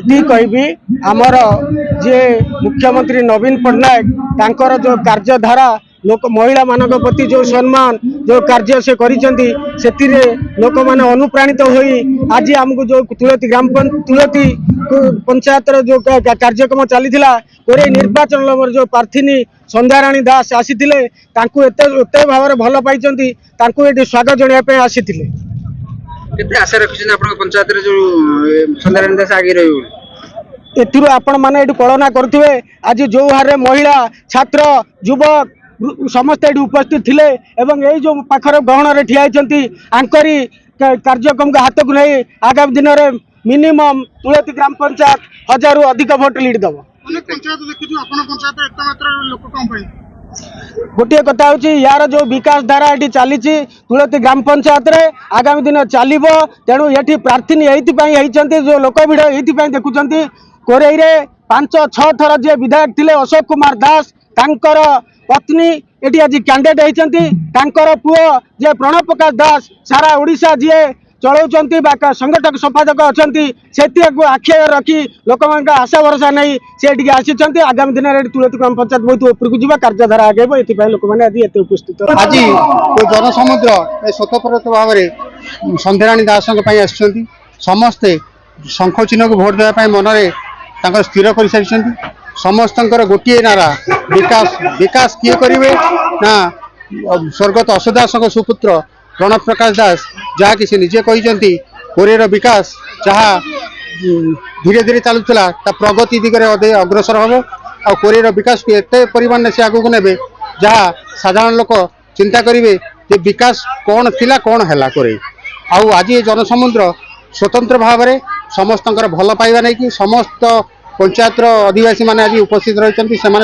ଏତିକି କହିବି ଆମର ଯେ ମୁଖ୍ୟମନ୍ତ୍ରୀ ନବୀନ ପଟ୍ଟନାୟକ ତାଙ୍କର ଯେଉଁ କାର୍ଯ୍ୟଧାରା ଲୋକ ମହିଳାମାନଙ୍କ ପ୍ରତି ଯେଉଁ ସମ୍ମାନ ଯେଉଁ କାର୍ଯ୍ୟ ସେ କରିଛନ୍ତି ସେଥିରେ ଲୋକମାନେ ଅନୁପ୍ରାଣିତ ହୋଇ ଆଜି ଆମକୁ ଯେଉଁ ତୁଳସୀ ତୁଳସୀ ପଞ୍ଚାୟତର ଯେଉଁ କାର୍ଯ୍ୟକ୍ରମ ଚାଲିଥିଲା କୋରେଇ ନିର୍ବାଚନ ଲମର ଯେଉଁ ପ୍ରାର୍ଥିନୀ ସନ୍ଧ୍ୟାରାଣୀ ଦାସ ଆସିଥିଲେ ତାଙ୍କୁ ଏତେ ଭାବରେ ଭଲ ପାଇଛନ୍ତି ତାଙ୍କୁ ଏଠି ସ୍ୱାଗତ ଜଣାଇବା ପାଇଁ ଆସିଥିଲେ। କେତେ ଆଶା ରଖିଛନ୍ତି ଆପଣଙ୍କ ପଞ୍ଚାୟତରେ ଯୋଉ ସନ୍ଧ୍ୟାରାଣୀ ଦାସ ଆଗେଇ ରହିବେ ବୋଲି? ଏଥିରୁ ଆପଣ ମାନେ ଏଠି କଳନା କରୁଥିବେ ଆଜି ଯେଉଁ ହାରରେ ମହିଳା ଛାତ୍ର ଯୁବକ ସମସ୍ତେ ଏଠି ଉପସ୍ଥିତ ଥିଲେ ଏବଂ ଏଇ ଯେଉଁ ପାଖରେ ଗହଣରେ ଠିଆ ହେଇଛନ୍ତି ଆଙ୍କରି କାର୍ଯ୍ୟକ୍ରମକୁ ହାତକୁ ନେଇ ଆଗାମୀ ଦିନରେ ମିନିମମ୍ ତୁଳସୀ ଗ୍ରାମ ପଞ୍ଚାୟତ 1000ରୁ ଅଧିକ ଭୋଟ ଲିଡ୍ ଦେବ। गोटे कथा हूँ यार जो विकास धारा ये चली तुलसी ग्राम पंचायत रे आगामी दिन चलो तेणु ये प्रार्थी जो लोक भिड़ ये देखुं कोरेई 5-6 थर जे विधायक थे अशोक कुमार दास तांकर पत्नी ये आज कैंडिडेट होती पुओ जे प्रणव प्रकाश दास सारा ओडिशा जी चलाउछंती संगठक संपादक अच्छा से आखि रखी लोक आशा भरोसा नहीं से आसी आगामी दिन में तुलसी ग्राम पंचायत बहुत उपरकू जा कार्यधारा आगे लोक मैंने आज ये उपस्थित आज जनसमुद्र स्वतःप्रत भाव में संध्याराणी दास समस्ते शंख चिन्ह को भोट देवाई मनरे स्थिर कर सारी समस्त गोटे नारा विकास विकास किए करेंगे ना स्वर्गत अशोक दास सुपुत्र प्रणव प्रकाश दास जहाँकि से निजे कहते कोरेर विकास जहाँ धीरे धीरे चलुला प्रगति दिगरे अग्रसर हम आ कोरेर विकास को एत परिमाण से आगू ने जहाँ साधारण लोक चिंता करेंगे जे विकास कौन थिला कौन है कोरे आउ आज ये जनसमुद्र स्वतंत्र भाव में समस्त भल पाइबा नहीं कि समस्त पंचायत अधिवासी मैंने आज उपस्थित रही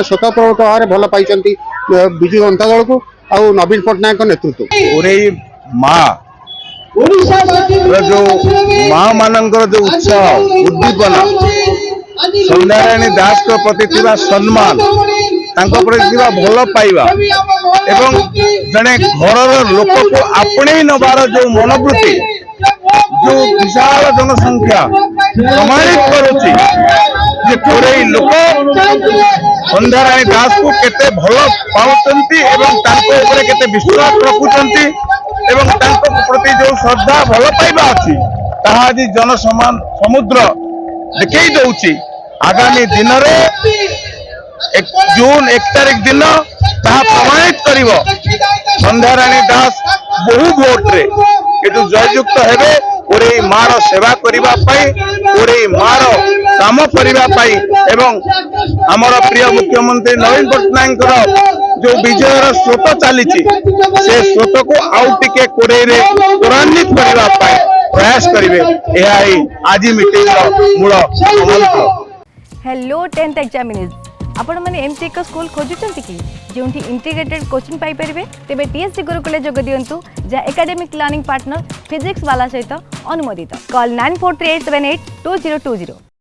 स्वतंत्र भाव में भल पाई विजु जनता दल को आउ नवीन पट्टनायक नेतृत्व कोरेई माँ जो माँ मानकर जो उत्साह उद्दीपना संध्याराणी दास को प्रति सम्मान भल पाइबा एवं जड़े घर लोक को आपणे नबार जो मनोवृत्ति जो विशाल जनसंख्या प्रमाणित करुच्ची कोरेई लोक संध्याराणी दास को केते भल पाउचंती एवं तांको ऊपर केते विश्वास रखुचंती एवं तांको प्रति जो श्रद्धा भल पाइबा अच्छी ताहा आज जन समुद्र देखई दउची आगामी दिन जून 1 तारिख दिन ताहा प्रमाणित करिवो संध्याराणी दास बहु भोट रे एटू जययुक्त हेबे कोरेई मार सेवा करिबा पई कोरेई मार काम करिबा पई एवं हमर प्रिय मुख्यमंत्री नवीन पट्टनायक जो विजयर स्रोत चली से स्रोत को आउ टिके कोरेई रे त्वरान्वित करिबा पई प्रयास करिवे एहा आज मीटिंग मूल मंत्र। हेलो 10th एग्जामिनीज आपण माने एमती एक स्कूल खोजुचंती कि जोंठी इंटीग्रेटेड कोचिंग पाई परिबे तेबे टीएससी गुरुकुले जोग दियंतु जा एकेडमिक लर्निंग पार्टनर फिजिक्स वाला सहित अनुमोदित कॉल 9438782020।